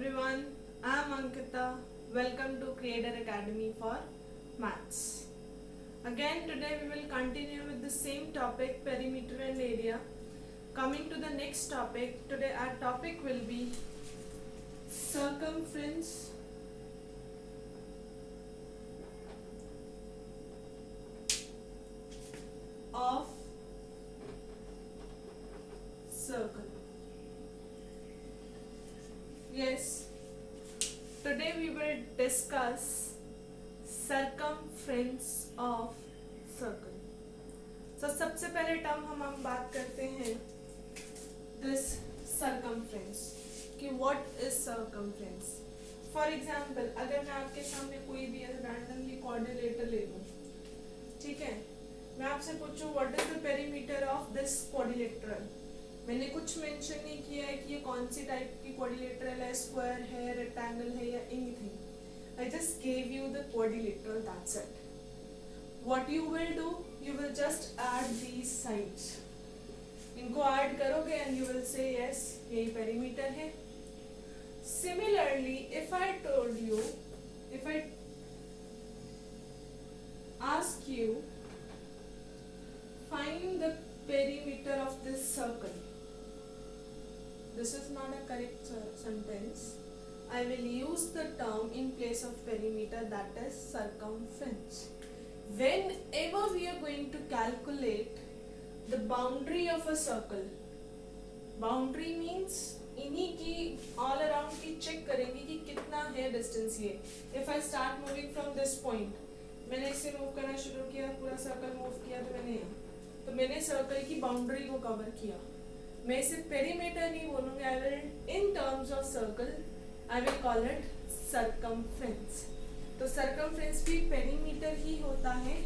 everyone, I am Ankita. Welcome to Creator Academy for Maths. Again today we will continue with the same topic, perimeter and area. Coming to the next topic, today our topic will be circumference of circle. Yes, today we will discuss circumference of circle. So सबसे पहले term हम बात करते हैं this circumference कि what is circumference. For example, अगर मैं आपके सामने कोई भी randomly quadrilateral ले लूँ, ठीक है, मैं आपसे पूछूं what is the perimeter of this quadrilateral. मैंने कुछ मेंशन नहीं किया है कि ये कौन सी टाइप की क्वाड्रिलेटरल है, स्क्वायर है, रेक्टेंगल है या anything. I just gave you the quadrilateral, that's it. What you will do, you will just add these sides. इनको ऐड करोगे and you will say yes यही पेरीमीटर है. Similarly if I told you, if I ask you find the perimeter of this circle, this is not a correct sentence. I will use the term in place of perimeter, that is circumference. Whenever we are going to calculate the boundary of a circle, boundary means इन्हीं की all around की check करेंगे कि कितना है distance ये. If I start moving from this point, मैंने इससे move करना शुरू किया, पूरा circle move किया तो मैंने सर्कल की बाउंड्री को कवर किया. मैं इसे पेरीमीटर नहीं बोलूंगी, I will in terms of circle I will call it circumference. तो सर्कमफ्रेंस भी पेरीमीटर ही होता है,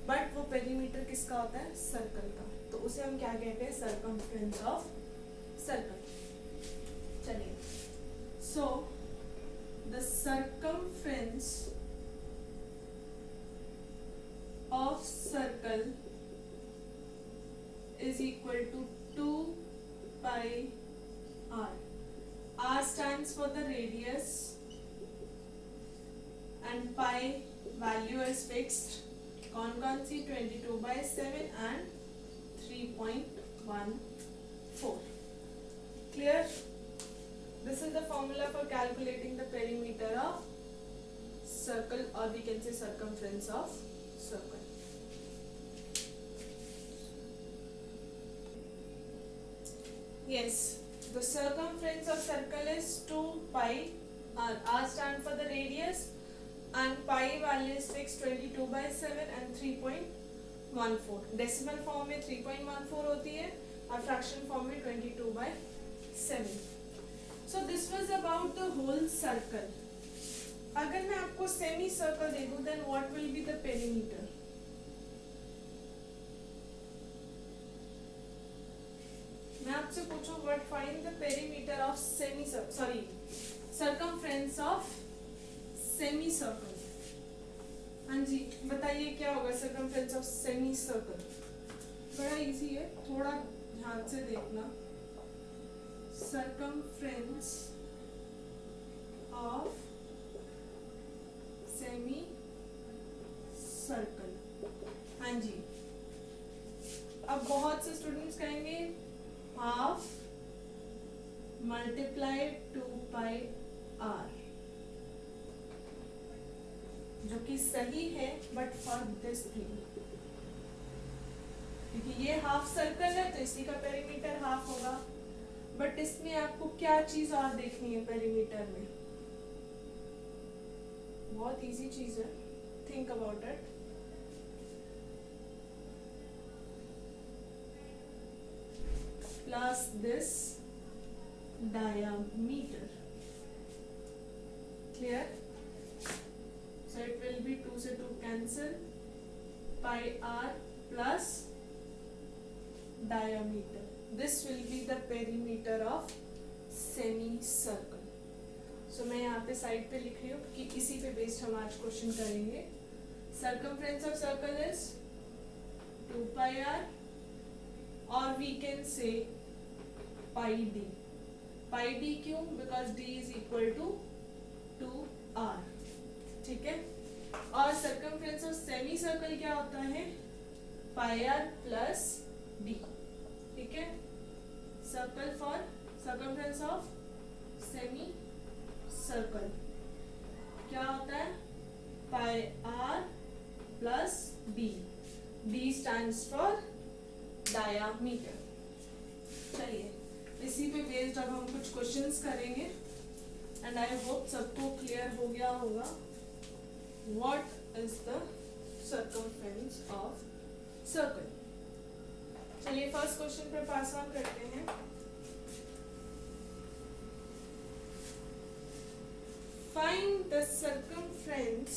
बट वो पेरीमीटर किसका होता है, सर्कल का. तो उसे हम क्या कहते हैं, सर्कमफ्रेंस ऑफ सर्कल. चलिए, so the circumference of circle is equal to 2 pi r. R stands for the radius and pi value is fixed. कौन सी 22/7 and 3.14. Clear? This is the formula for calculating the perimeter of circle, or we can say circumference of circle. Yes, the circumference of circle is 2 pi r. R stand for the radius and pi value is fixed 22/7 and 3.14. Decimal form में 3.14 होती है और fraction form में 22/7. So this was about the whole circle. अगर मैं आपको semi circle दे दूं, then what will be the perimeter? मैं आपसे पूछूं what find the perimeter of circumference of semicircle. हाँ जी, बताइए क्या होगा circumference of semicircle. बड़ा इजी है, थोड़ा ध्यान से देखना. circumference of semi circle. हाँ जी, अब बहुत से स्टूडेंट्स कहेंगे हाफ मल्टीप्लाई 2 पाई r, जो कि सही है, बट फॉर दिस थिंग, क्योंकि ये हाफ सर्कल है तो इसी का पेरीमीटर हाफ होगा. बट इसमें आपको क्या चीज और देखनी है पेरीमीटर में, बहुत इजी चीज है, think about it. Plus this diameter. Clear? So it will be 2 से 2 cancel, pi r plus diameter. This will be the perimeter of semicircle. So मैं यहाँ पे साइड पे लिख रही हूँ कि इसी पे बेस्ड हम आज क्वेश्चन करेंगे. Circumference of circle is 2 pi r, or we can say pi d. Pi d क्यों? Because d is equal to 2r, ठीक है। और सर्कमफ्रेंस ऑफ सेमी सर्कल क्या होता है? पाई आर प्लस डी, ठीक है। Circle for circumference of semi circle क्या होता है? Pi r plus d, d stands for diameter. चलिए इसी पे बेस्ड अब हम कुछ क्वेश्चंस करेंगे एंड आई होप सबको क्लियर हो गया होगा what is the circumference of circle. चलिए फर्स्ट क्वेश्चन पे पास ऑन करते हैं। Find the circumference,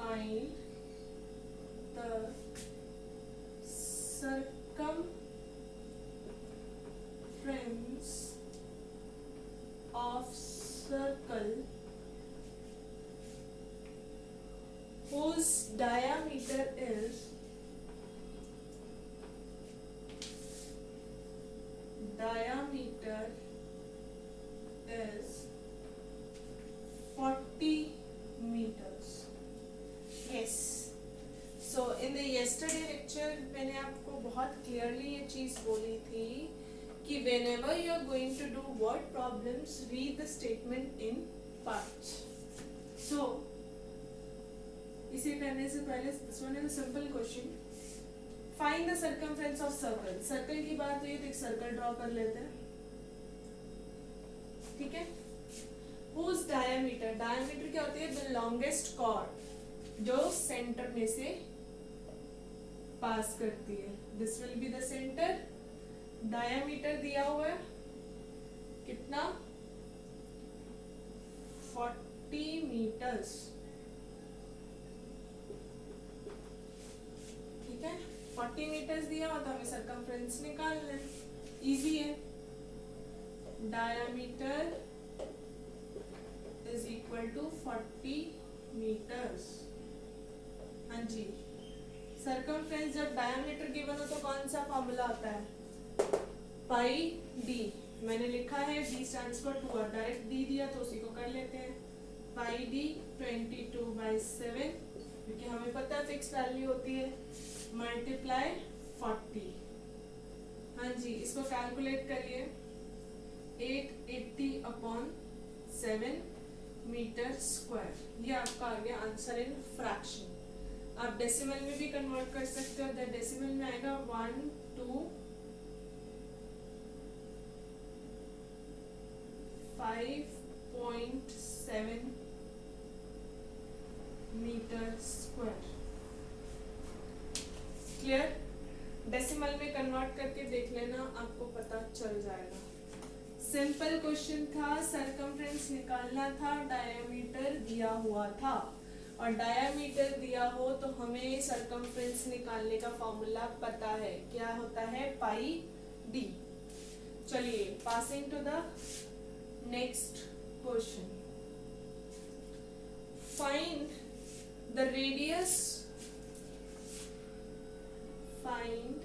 find the circumference of circle whose diameter is 40 meters। Yes. So in the yesterday lecture मैंने आपको बहुत क्लियरली ये चीज बोली थी कि whenever you are going to do word problems, read the statement in parts. So इसे करने से पहले this one is a simple question. Find the circumference of circle. Circle की बात हुई तो एक सर्कल ड्रॉ कर लेते हैं, ठीक है। Whose diameter? Diameter क्या होती है? The longest chord जो सेंटर में से पास करती है। This will be the centre. Diameter दिया हुआ है कितना? 40 मीटर्स, ठीक है। 40 मीटर्स दिया हुआ तो हमें सर्कमफ्रेंस निकालना है, इजी है। Diameter is equal to 40 metres. हाँ जी, सर्कमफ्रेंस जब डायमीटर गिवन हो तो कौन सा फॉर्मूला आता है? Pi D. मैंने लिखा है D stands for 2r, direct D दिया तो उसी को कर लेते हैं। पाई डी 22/7, क्योंकि हमें पता है फिक्स वैल्यू होती है, मल्टीप्लाई 40। हाँ जी, इसको कैलकुलेट करिए। 880/7 मीटर स्क्वायर, ये आपका आ गया आंसर इन फ्रैक्शन। आप डेसिमल में भी कन्वर्ट कर सकते हो। डेसिमल में आएगा 125.7 मीटर स्क्वायर। क्लियर? डेसिमल में कन्वर्ट करके देख लेना, आपको पता चल जाएगा। सिंपल क्वेश्चन था, सर्कमफ्रेंस निकालना था, डायमीटर दिया हुआ था, और डायमीटर दिया हो तो हमें सर्कमफ्रेंस निकालने का फॉर्मूला पता है, क्या होता है? Pi D. चलिए passing to the next question. Find the radius, find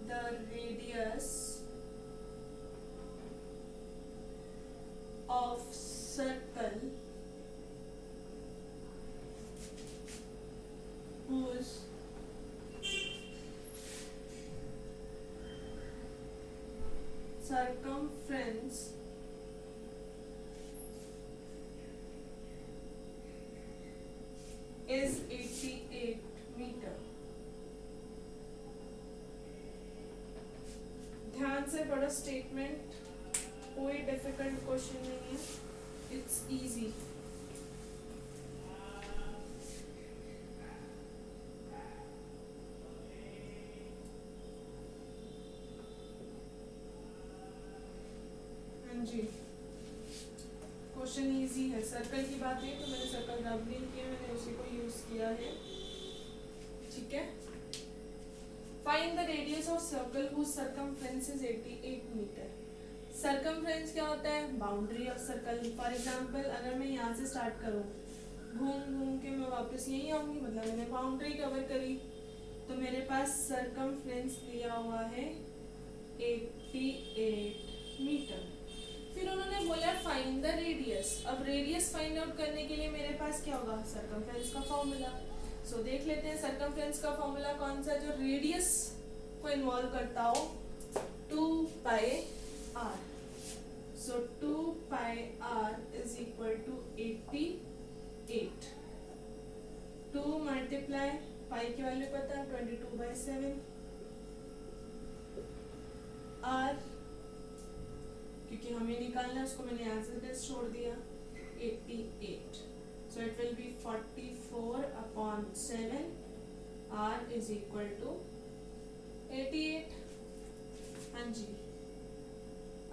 the radius of circle whose circumference is 88 meter। ध्यान से पढ़ो स्टेटमेंट, कोई डिफिकल्ट क्वेश्चन नहीं है, इट्स इजी। हाँ जी, क्वेश्चन इजी है। सर्कल की बात है तो मैंने सर्कल रब नहीं किया, मैंने उसी को यूज किया है, ठीक है। Find the radius of circle whose circumference is 88 metre. Circumference क्या होता है? Boundary of circle. For example अगर मैं यहाँ से स्टार्ट करूँ, घूम घूम के मैं वापस यहीं आऊंगी, मतलब मैंने बाउंड्री कवर करी, तो मेरे पास सर्कमफ्रेंस दिया हुआ है 88 मीटर। फिर उन्होंने बोला फाइंड द रेडियस। अब रेडियस फाइंड आउट करने के लिए मेरे पास क्या होगा, सरकमफ्रेंस का फॉर्मूला। सो देख लेते हैं सरकमफ्रेंस का फॉर्मूला कौन सा, जो रेडियस को इन्वॉल्व करता हो, 2 pi r। So 2 pi r is equal to 88। 2 multiply pi की वैल्यू पता है 22/7 r, क्योंकि हमें निकालना है उसको मैंने एज इट इज छोड़ दिया 88। So it will be 44/7 r is equal to 88। हाँ जी,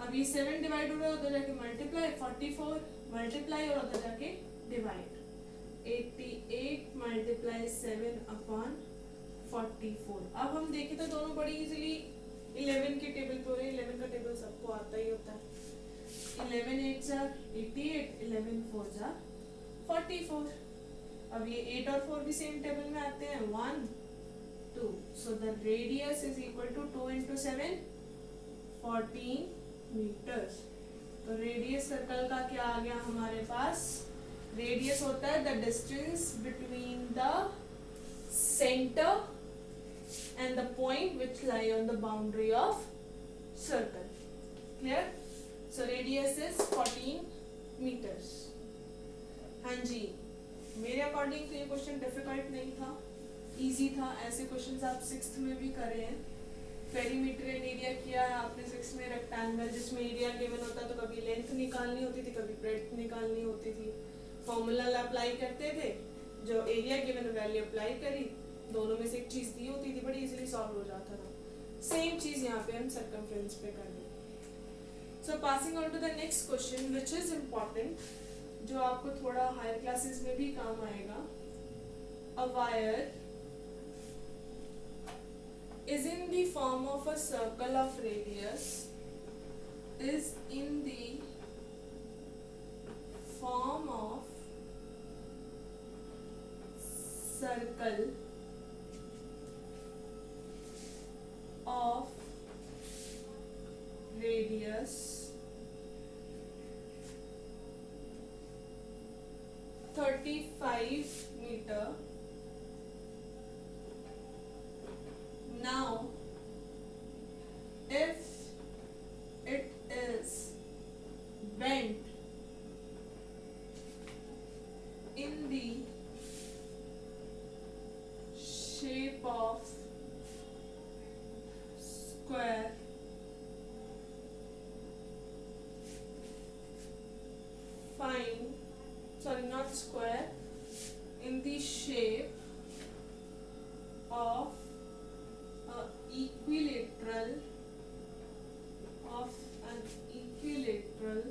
अब ये 7 डिवाइड हो रहा है, उधर जाके मल्टीप्लाई, 44 मल्टीप्लाई और उधर जाके डिवाइड, 88 मल्टीप्लाई 7/44। अब हम देखें तो दोनों बड़ी इजीली 11 के टेबल पे हो रहे हैं। 11 का टेबल सबको आता ही होता है। 11 8 जा 88, 11 4 जा 44। अब ये 8 और 4 भी सेम टेबल में आते हैं, 1 2। So the radius is equal to 2 into 7 14 metres. तो रेडियस सर्कल का क्या आ गया हमारे पास, रेडियस होता है the distance between the centre and the point which lie on the boundary of circle. Clear? So radius is 14 meters. हाँ जी, मेरे अकॉर्डिंग तो ये क्वेश्चन डिफिकल्ट नहीं था, इजी था। ऐसे क्वेश्चंस आप 6th में भी करे हैं। पेरीमीटर एंड एरिया किया है आपने 6th में, रेक्टेंगल जिसमें एरिया गिवन होता तो कभी लेंथ निकालनी होती थी, कभी ब्रेड्थ निकालनी होती थी। फॉर्मूला अप्लाई करते थे, जो एरिया गिवन वैल्यू अप्लाई करी, दोनों में से एक चीज दी होती थी, बड़ी इजीली सॉल्व हो जाता था। सेम चीज यहाँ पे हम सर्कमफ्रेंस पे कर रहे हैं। So passing on to the next question which is important, जो आपको थोड़ा हायर क्लासेस में भी काम आएगा। A wire is in the form of a circle of radius, is in the form of circle of radius 35 meter. Now, if it is bent in the shape of square, find, sorry, not square, in the shape of equilateral of an equilateral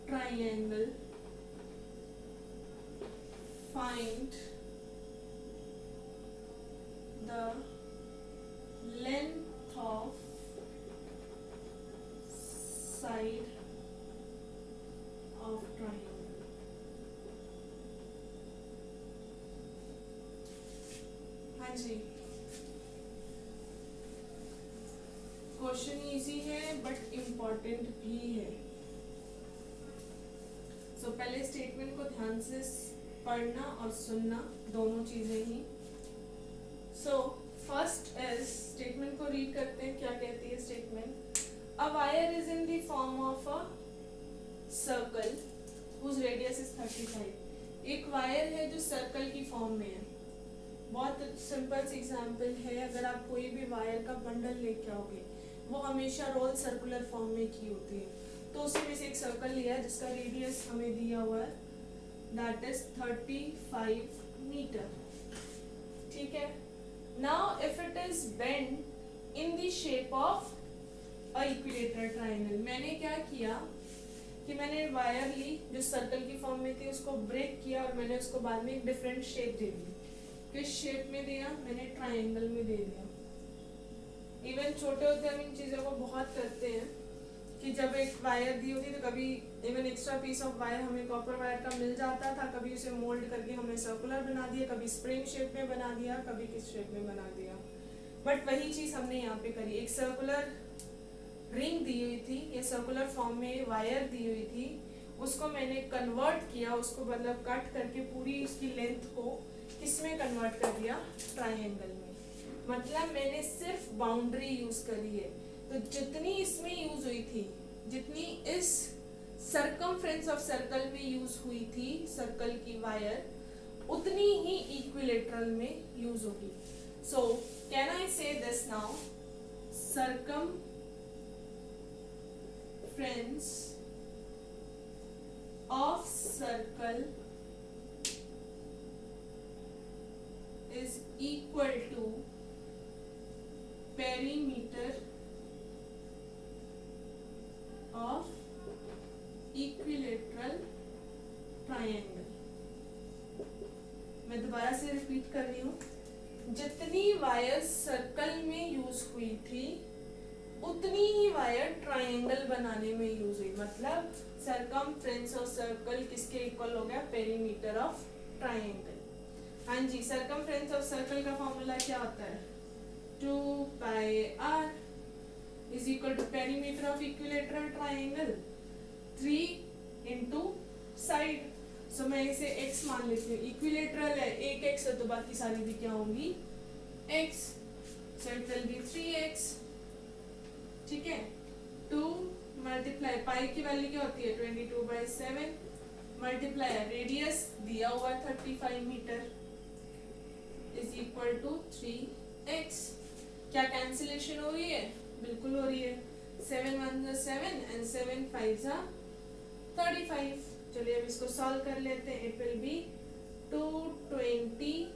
triangle, find the length of side of triangle. हाँ जी, question easy है but important भी है। सो पहले statement को ध्यान से पढ़ना और सुनना, दोनों चीजें ही। सो फर्स्ट इज, स्टेटमेंट को रीड करते हैं, क्या कहती है statement. A wire is in the form of a circle whose radius is 35। एक वायर है जो सर्कल की फॉर्म में है। बहुत सिंपल सी एग्जांपल है, अगर आप कोई भी वायर का बंडल लेके आओगे, वो हमेशा रोल सर्कुलर फॉर्म में की होती है। तो उसी में से एक सर्कल लिया जिसका रेडियस हमें दिया हुआ है, दैट इज 35 मीटर। ठीक है। Now if it is bend in the shape of a equilateral triangle, मैंने क्या किया कि मैंने वायर ली जो सर्कल की फॉर्म में थी, उसको ब्रेक किया और मैंने उसको बाद में एक डिफरेंट शेप दे दी। किस शेप में दिया? मैंने ट्रायंगल में दे दिया। इवन छोटे होते हम इन चीज़ों को बहुत करते हैं कि जब एक वायर दी होती तो कभी even extra piece of wire हमें कॉपर वायर का मिल जाता था, कभी उसे मोल्ड करके हमने सर्कुलर बना दिया, कभी स्प्रिंग शेप में बना दिया, कभी किस शेप में बना दिया। बट वही चीज हमने यहाँ पे करी, एक सर्कुलर रिंग दी हुई थी या सर्कुलर फॉर्म में वायर दी हुई थी, उसको मैंने कन्वर्ट किया, उसको मतलब कट करके पूरी उसकी लेंथ को किसमें कन्वर्ट कर दिया, ट्रायंगल में। मतलब मैंने सिर्फ बाउंड्री यूज करी है, तो जितनी इसमें यूज हुई थी, जितनी इस सर्कमफ्रेंस ऑफ सर्कल में यूज हुई थी सर्कल की वायर, उतनी ही इक्विलेटरल में यूज होगी। सो कैन आई से this now, circumference of circle is equal to perimeter of equilateral triangle। मैं दोबारा से रिपीट कर रही हूँ, जितनी वायर सर्कल में यूज हुई थी उतनी ही वायर ट्रायंगल बनाने में यूज हुई। मतलब सर्कमफ्रेंस ऑफ सर्कल किसके इक्वल हो गया, पेरीमीटर ऑफ ट्रायंगल। हाँ जी, सर्कमफ्रेंस ऑफ सर्कल का फॉर्मूला क्या होता है, 2 pi r is equal to perimeter of equilateral triangle 3 into side. So मैं इसे x मान लेती हूँ, इक्विलेटरल है, एक x है तो बाकी सारी भी क्या होंगी x, so it will B 3x। ठीक है, 2 मल्टीप्लाई पाई की वैल्यू क्या होती है 22/7 मल्टीप्लाई रेडियस दिया हुआ 35 metre is equal to 3x। क्या कैंसिलेशन हो रही है, बिल्कुल हो रही है, 7 1 7 एंड 7 5 35। चलिए अब इसको सॉल्व कर लेते हैं, it will be 220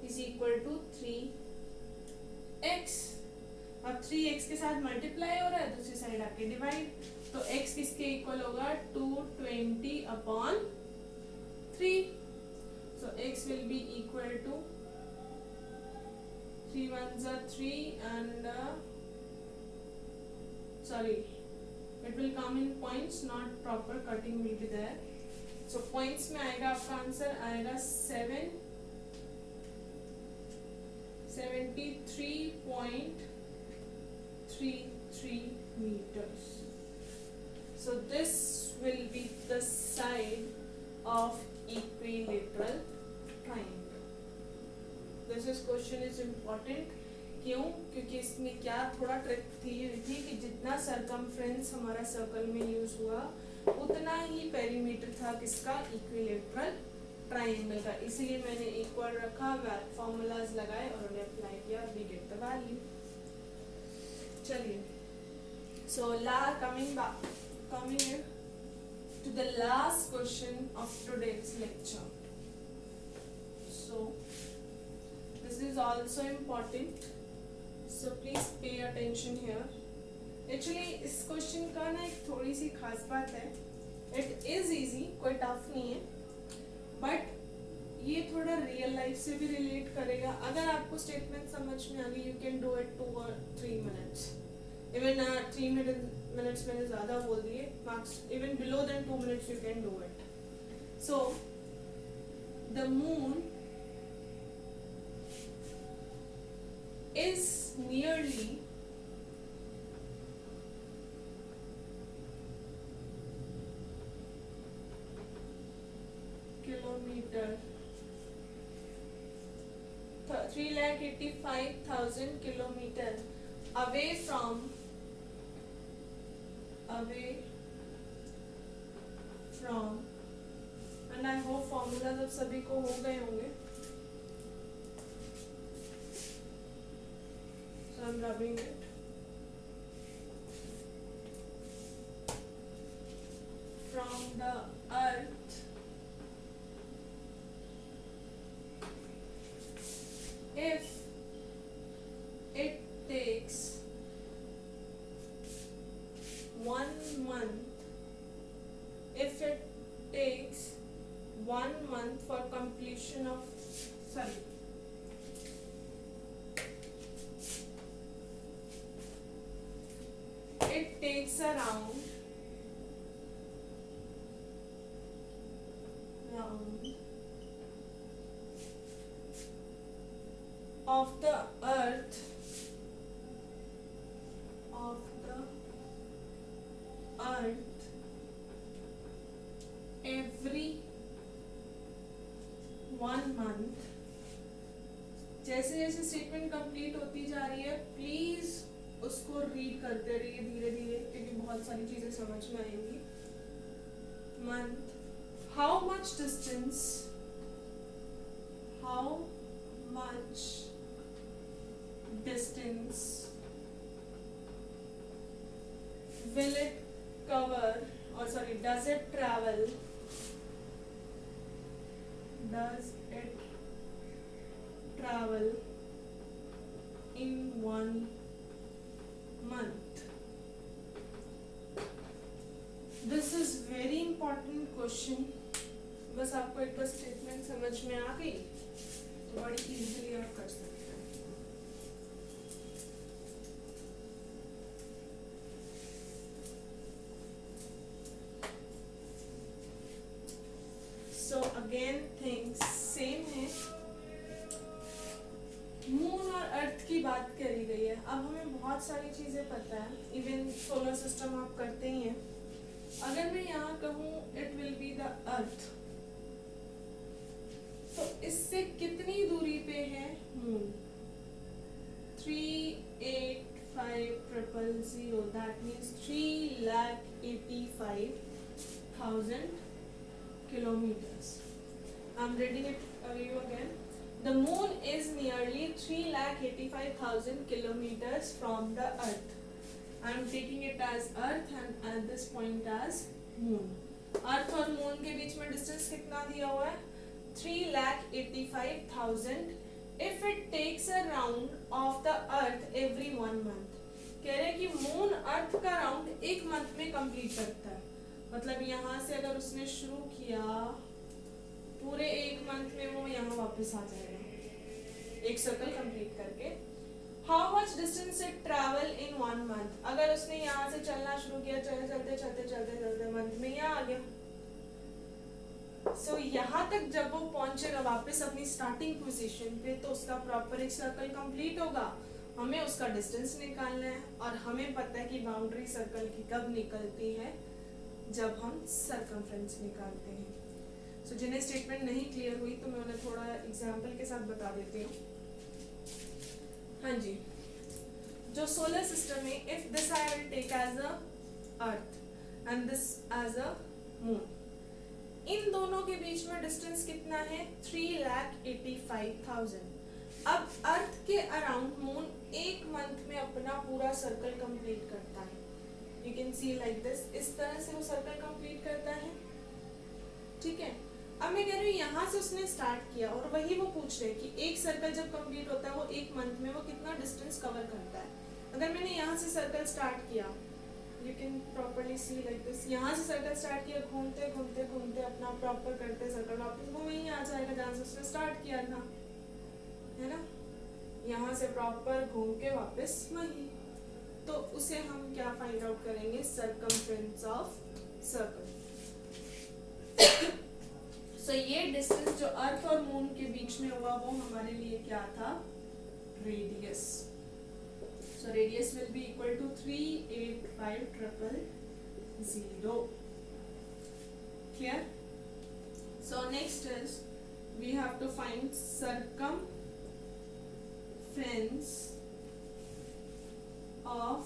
is equal to 3x। अब 3x के साथ मल्टीप्लाई हो रहा है, दूसरी साइड आके डिवाइड, तो x किसके इक्वल होगा 220/3। So x will be equal to 3 1 3 and sorry, it will come in points, not proper cutting will be there. So points में आएगा आपका आंसर आएगा 73.33 meters. So this will be the side of equilateral triangle. This is question is important. क्यों? क्योंकि इसमें क्या थोड़ा trick थी कि जितना सर्कमफ्रेंस हमारा सर्कल में यूज हुआ उतना ही पेरीमीटर था किसका, इक्विलेटरल ट्रायंगल का। इसीलिए मैंने इक्वल रखा, फॉर्मूलाज लगाए और उन्हें अप्लाई किया, वी गेट द वैल्यू। चलिए, सो coming to the last question of today's lecture. So this is also important, so please pay attention here. Actually इस क्वेश्चन का ना एक थोड़ी सी खास बात है, इट इज इजी, कोई टफ नहीं है, बट ये थोड़ा रियल लाइफ से भी रिलेट करेगा। अगर आपको स्टेटमेंट समझ में आ गई, you can do it 2 or 3 minutes, even 3 minutes मैंने ज्यादा बोल दिए, marks even below than 2 minutes you can do it. So the moon is nearly kilometer 385,000 kilometer away from and I hope formulas अब सभी को हो गए होंगे, so I'm rubbing it. From the earth if it takes 1 month, if it takes 1 month for completion of it takes around round of the earth every 1 month. जैसे जैसे statement complete होती जा रही है प्लीज उसको रीड करते रहिए धीरे धीरे, क्योंकि बहुत सारी चीजें समझ में आएंगी. Month, how much distance will it cover, or sorry, does it travel in 1 month? This is very important question. बस आपको एक बार स्टेटमेंट समझ में आ गई तो बड़ी इजीली आप कर सकते हैं. So again things same है. मून और अर्थ की बात करी गई है. अब हमें बहुत सारी चीजें पता है, इवन सोलर सिस्टम आप करते ही हैं. अगर मैं यहाँ कहूँ it will be the earth, तो इससे कितनी दूरी पे है moon? 385,000. That means 3,85,000 kilometers. I'm reading it you again. The moon is nearly 3,85,000 kilometers from the earth. I'm taking it as earth and at this point as moon. अर्थ और moon के बीच में distance कितना दिया हुआ है? 3,85,000 if it takes a round of the earth every 1 month. कह रहे हैं कि मून अर्थ का राउंड एक मंथ में कंप्लीट करता है. मतलब यहाँ से अगर उसने शुरू किया पूरे एक मंथ में वो यहाँ वापस आ जाएगा एक सर्कल कंप्लीट करके. How much distance it travel in 1 month? अगर उसने यहाँ से चलना शुरू किया, चलते मंथ में यहाँ आ गया. सो यहाँ तक जब वो पहुंचेगा वापस अपनी स्टार्टिंग पोजीशन पे तो उसका प्रॉपर एक सर्कल कंप्लीट होगा. हमें उसका डिस्टेंस निकालना है और हमें पता है कि बाउंड्री सर्कल की कब निकलती है, जब हम सर्कमफ्रेंस निकालते हैं. सो जिन्हें स्टेटमेंट नहीं क्लियर हुई तो मैं उन्हें थोड़ा एग्जांपल के साथ बता देती हूँ. हाँ जी, जो सोलर सिस्टम है, if this I will take as a earth and this as a moon, इन दोनों के बीच में डिस्टेंस कितना है? 3,85,000. अब अर्थ के अराउंड मून एक मंथ में अपना पूरा सर्कल कंप्लीट करता है. You can see like this. इस तरह से वो सर्कल कंप्लीट करता है. ठीक है. अब मैं कह रही हूँ यहाँ से उसने स्टार्ट किया और वही वो पूछ रहे हैं कि एक सर्कल जब कंप्लीट होता है वो एक मंथ में वो कितना डिस्टेंस कवर करता है. अगर मैंने यहाँ से सर्कल स्टार्ट किया, you can properly see like this. यहाँ से सर्कल स्टार्ट किया, घूमते घूमते घूमते अपना प्रॉपर करते सर्कल वापस वो वहीं आ जाएगा जहाँ से उसने स्टार्ट किया था, है ना. यहाँ से प्रॉपर घूम के वापस वहीं. तो उसे हम क्या फाइंड आउट करेंगे? Circumference of circle. सो ये डिस्टेंस जो अर्थ और मून के बीच में हुआ वो हमारे लिए क्या था? Radius. So radius will be equal to 385,000. Clear? So next is we have to find circumference of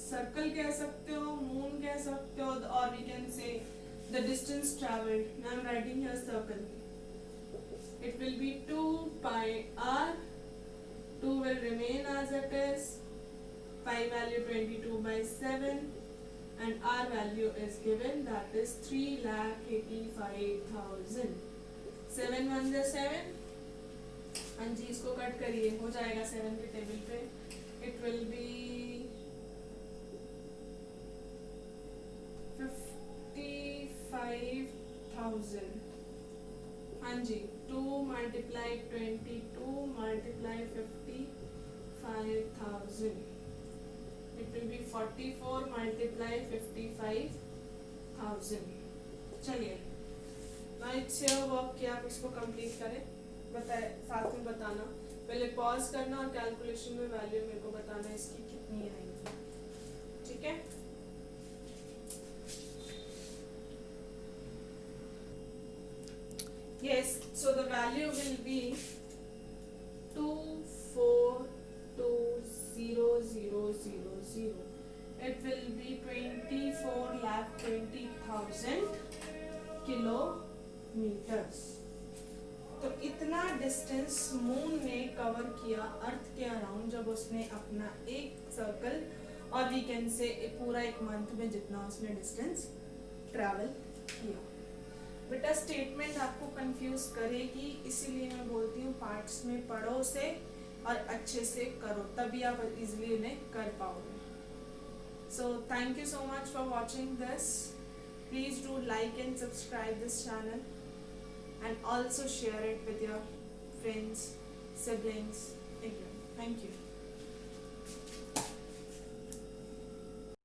circle कह सकते हो, मून कह सकते हो, और we can say the distance travelled. I am writing here circle. It will be 2 pi r. 2 will remain as it is. Pi value 22/7 and r value is given, that is 3,85,000. 7 1 7. हाँ जी, इसको cut करिए, हो जाएगा 7 के table पे. It will B 55,000. हाँ जी, 2 multiply 22 multiply 55,000. It will be 44 multiply 55 1000। चलिए now it's your work कि आप इसको कंप्लीट करें, बताए साथ में बताना, पहले पॉज करना और कैलकुलेशन में वैल्यू मेरे को बताना इसकी कितनी आएगी, ठीक है। Yes, so the value will be 242000. It will be 24,20,000 kilometers. तो इतना डिस्टेंस मून ने कवर किया अर्थ के अराउंड जब उसने अपना एक सर्कल, और वी कैन से पूरा एक मंथ में जितना उसने डिस्टेंस ट्रैवल किया। बेटा स्टेटमेंट आपको कंफ्यूज करेगी, इसीलिए मैं बोलती हूँ पार्ट्स में पढ़ो उसे और अच्छे से करो, तभी आप इजीली उन्हें कर पाओगे। So thank you so much for watching this. Please do like and subscribe this channel and also share it with your friends, siblings, everyone. Thank you.